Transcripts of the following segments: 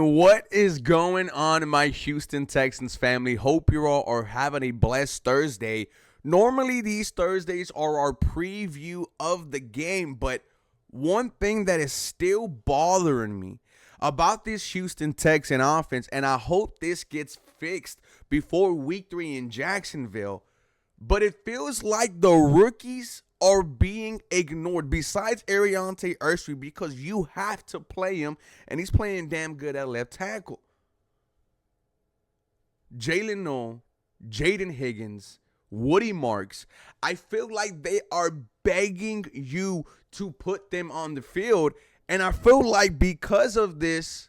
What is going on, my Houston Texans family? Hope you all are having a blessed Thursday. Normally, these Thursdays are our preview of the game, but one thing that is still bothering me about this Houston Texan offense, and I hope this gets fixed before week 3 in Jacksonville, but it feels like the rookies are being ignored. Besides Ariante Urshby, because you have to play him, and he's playing damn good at left tackle. Jalen Noel, Jaden Higgins, Woody Marks. I feel like they are begging you to put them on the field, and I feel like because of this,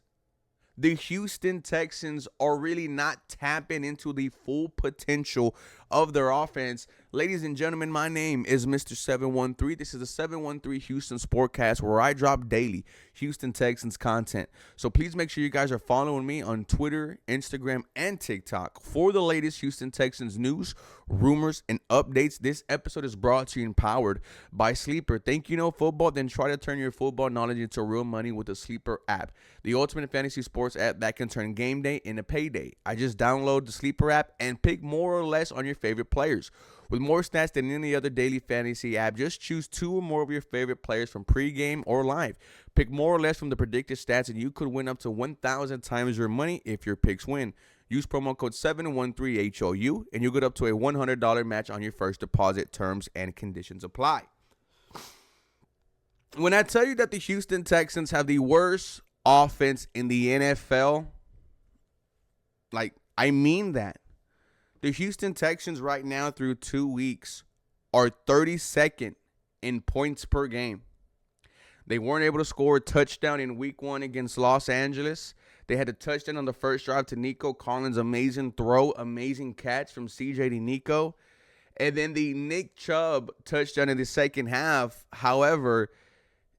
the Houston Texans are really not tapping into the full potential of their offense. Ladies and gentlemen, my name is Mr. 713. This is the 713 Houston Sportcast, where I drop daily Houston Texans content. So please make sure you guys are following me on Twitter, Instagram, and TikTok for the latest Houston Texans news, rumors, and updates. This episode is brought to you and powered by Sleeper. Think you know football? Then try to turn your football knowledge into real money with the Sleeper app, the ultimate fantasy sports app that can turn game day into payday. I just download the Sleeper app and pick more or less on your favorite players. With more stats than any other daily fantasy app, just choose 2 or more of your favorite players from pregame or live. Pick more or less from the predicted stats, and you could win up to 1,000 times your money if your picks win. Use promo code 713HOU, and you'll get up to a $100 match on your first deposit. Terms and conditions apply. When I tell you that the Houston Texans have the worst offense in the NFL, I mean that. The Houston Texans right now through 2 weeks are 32nd in points per game. They weren't able to score a touchdown in week 1 against Los Angeles. They had a touchdown on the first drive to Nico Collins. Amazing throw, amazing catch from CJ to Nico. And then the Nick Chubb touchdown in the second half. However,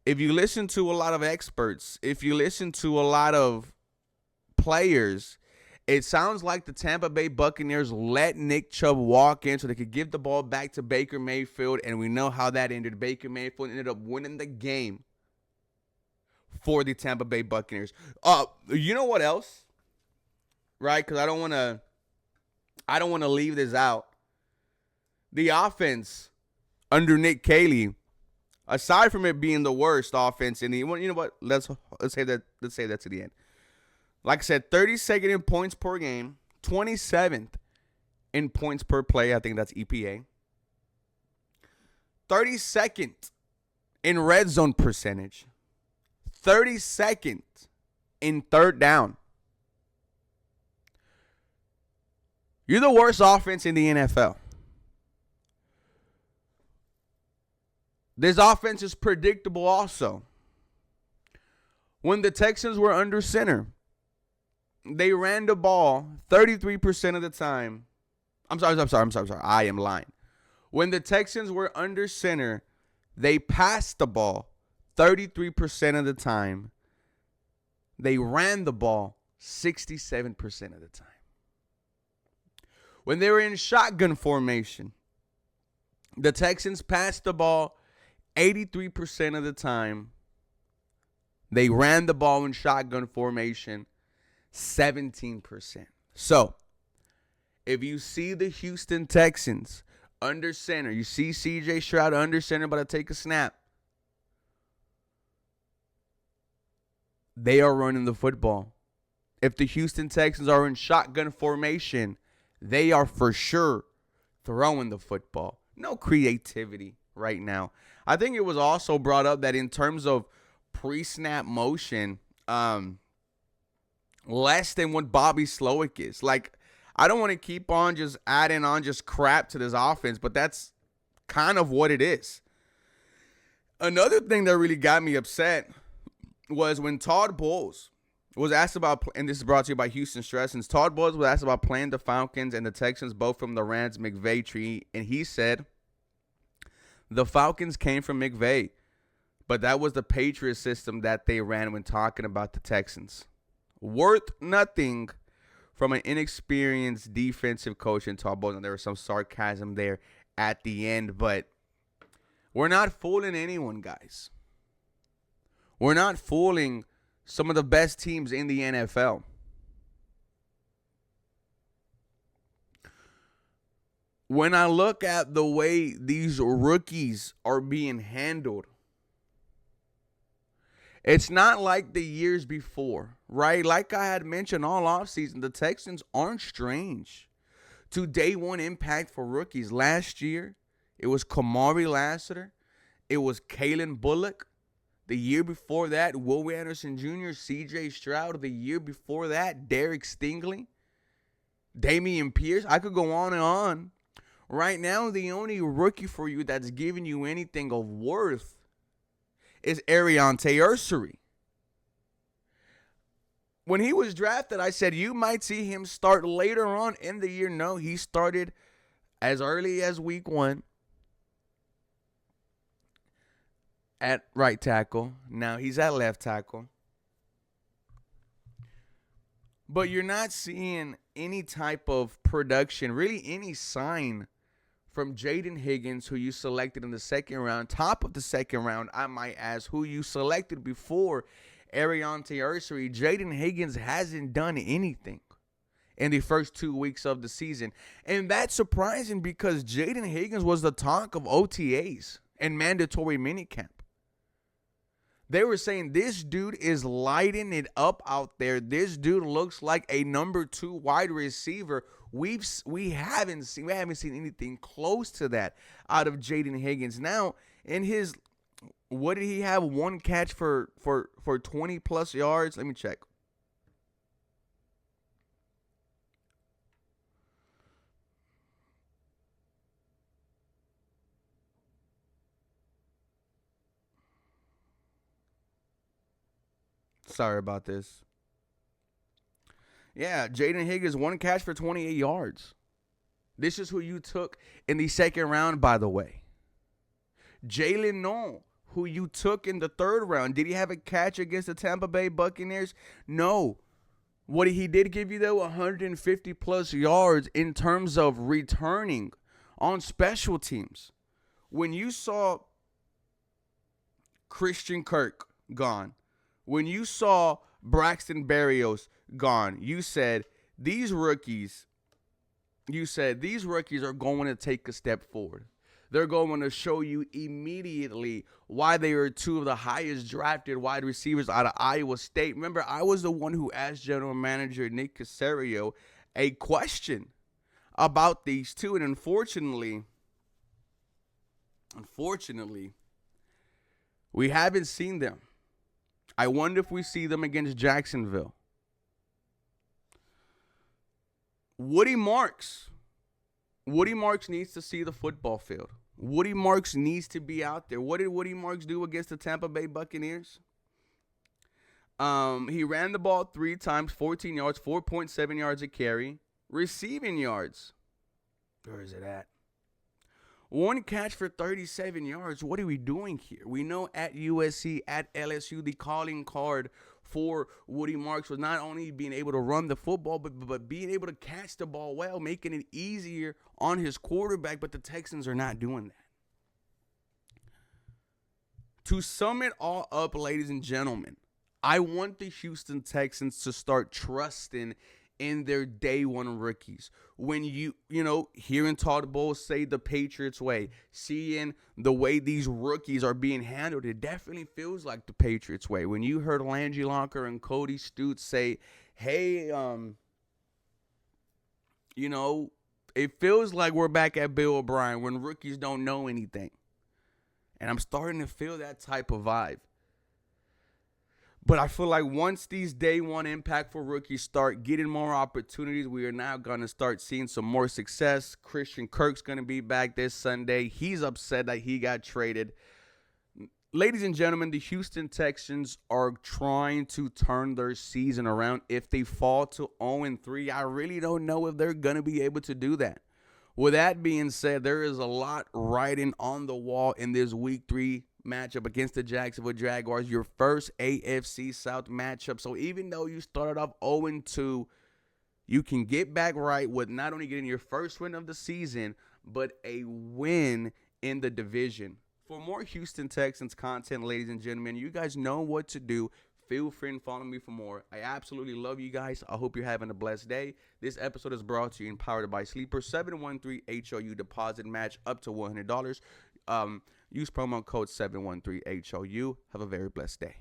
if you listen to a lot of experts, if you listen to a lot of players, it sounds like the Tampa Bay Buccaneers let Nick Chubb walk in so they could give the ball back to Baker Mayfield, and we know how that ended. Baker Mayfield ended up winning the game for the Tampa Bay Buccaneers. You know what else? Right? Because I don't want to leave this out. The offense under Nick Caley, aside from it being the worst offense in the, you know what? Let's say that to the end. Like I said, 32nd in points per game, 27th in points per play. I think that's EPA. 32nd in red zone percentage. 32nd in third down. You're the worst offense in the NFL. This offense is predictable also. When the Texans were under center, they ran the ball 33% of the time. I'm sorry. I am lying. When the Texans were under center, they passed the ball 33% of the time. They ran the ball 67% of the time. When they were in shotgun formation, the Texans passed the ball 83% of the time. They ran the ball in shotgun formation 17%. So, if you see the Houston Texans under center, you see CJ Stroud under center about to take a snap, they are running the football. If the Houston Texans are in shotgun formation, they are for sure throwing the football. No creativity right now. I think it was also brought up that in terms of pre-snap motion, less than what Bobby Slowick is. I don't want to keep on just adding on just crap to this offense, but that's kind of what it is. Another thing that really got me upset was when Todd Bowles was asked about, and this is brought to you by Houston Stressins, Todd Bowles was asked about playing the Falcons and the Texans, both from the Rams McVay tree, and he said, the Falcons came from McVay, but that was the Patriot system that they ran when talking about the Texans. Worth nothing from an inexperienced defensive coach in Todd Bowles. And there was some sarcasm there at the end, but we're not fooling anyone, guys. We're not fooling some of the best teams in the NFL. When I look at the way these rookies are being handled, it's not like the years before, right? Like I had mentioned all offseason, the Texans aren't strange to day one impact for rookies. Last year, it was Kamari Lassiter. It was Kalen Bullock. The year before that, Will Anderson Jr., C.J. Stroud. The year before that, Derek Stingley, Damian Pierce. I could go on and on. Right now, the only rookie for you that's giving you anything of worth is Ariante Ursary. When he was drafted, I said you might see him start later on in the year. No, he started as early as week 1 at right tackle. Now he's at left tackle. But you're not seeing any type of production, really any sign from Jaden Higgins, who you selected in the second round, top of the second round, I might ask, who you selected before Ariante Ursary. Jaden Higgins hasn't done anything in the first 2 weeks of the season. And that's surprising because Jaden Higgins was the talk of OTAs and mandatory minicamp. They were saying this dude is lighting it up out there. This dude looks like a number 2 wide receiver. We haven't seen anything close to that out of Jaden Higgins. Now, in his, what did he have? 1 catch for 20 plus yards. Let me check. Sorry about this. Yeah, Jaden Higgins, 1 catch for 28 yards. This is who you took in the second round, by the way. Jalen Noel, who you took in the third round. Did he have a catch against the Tampa Bay Buccaneers? No. What he did give you, though, 150 plus yards in terms of returning on special teams. When you saw Christian Kirk gone, when you saw Braxton Berrios gone, you said these rookies are going to take a step forward. They're going to show you immediately why they are 2 of the highest drafted wide receivers out of Iowa State. Remember, I was the one who asked General Manager Nick Caserio a question about these 2, and unfortunately, we haven't seen them. I wonder if we see them against Jacksonville. Woody Marks needs to see the football field. Woody Marks needs to be out there. What did Woody Marks do against the Tampa Bay Buccaneers? He ran the ball 3 times, 14 yards, 4.7 yards a carry. Receiving yards, where is it at? 1 catch for 37 yards. What are we doing here? We know at USC, at LSU, the calling card for Woody Marks was not only being able to run the football, but being able to catch the ball well, making it easier on his quarterback. But the Texans are not doing that. To sum it all up, ladies and gentlemen, I want the Houston Texans to start trusting in their day one rookies. When hearing Todd Bowles say the Patriots way, seeing the way these rookies are being handled, it definitely feels like the Patriots way. When you heard Landry Locker and Cody Stutes say, hey, it feels like we're back at Bill O'Brien when rookies don't know anything. And I'm starting to feel that type of vibe. But I feel like once these day one impactful rookies start getting more opportunities, we are now going to start seeing some more success. Christian Kirk's going to be back this Sunday. He's upset that he got traded. Ladies and gentlemen, the Houston Texans are trying to turn their season around. If they fall to 0-3, I really don't know if they're going to be able to do that. With that being said, there is a lot writing on the wall in this Week 3 matchup against the Jacksonville Jaguars, your first AFC South matchup. So even though you started off 0-2, you can get back right with not only getting your first win of the season, but a win in the division. For more Houston Texans content, ladies and gentlemen, you guys know what to do. Feel free and follow me for more. I absolutely love you guys. I hope you're having a blessed day. This episode is brought to you and powered by Sleeper. 713-HOU deposit match up to $100. Use promo code 713-HOU. Have a very blessed day.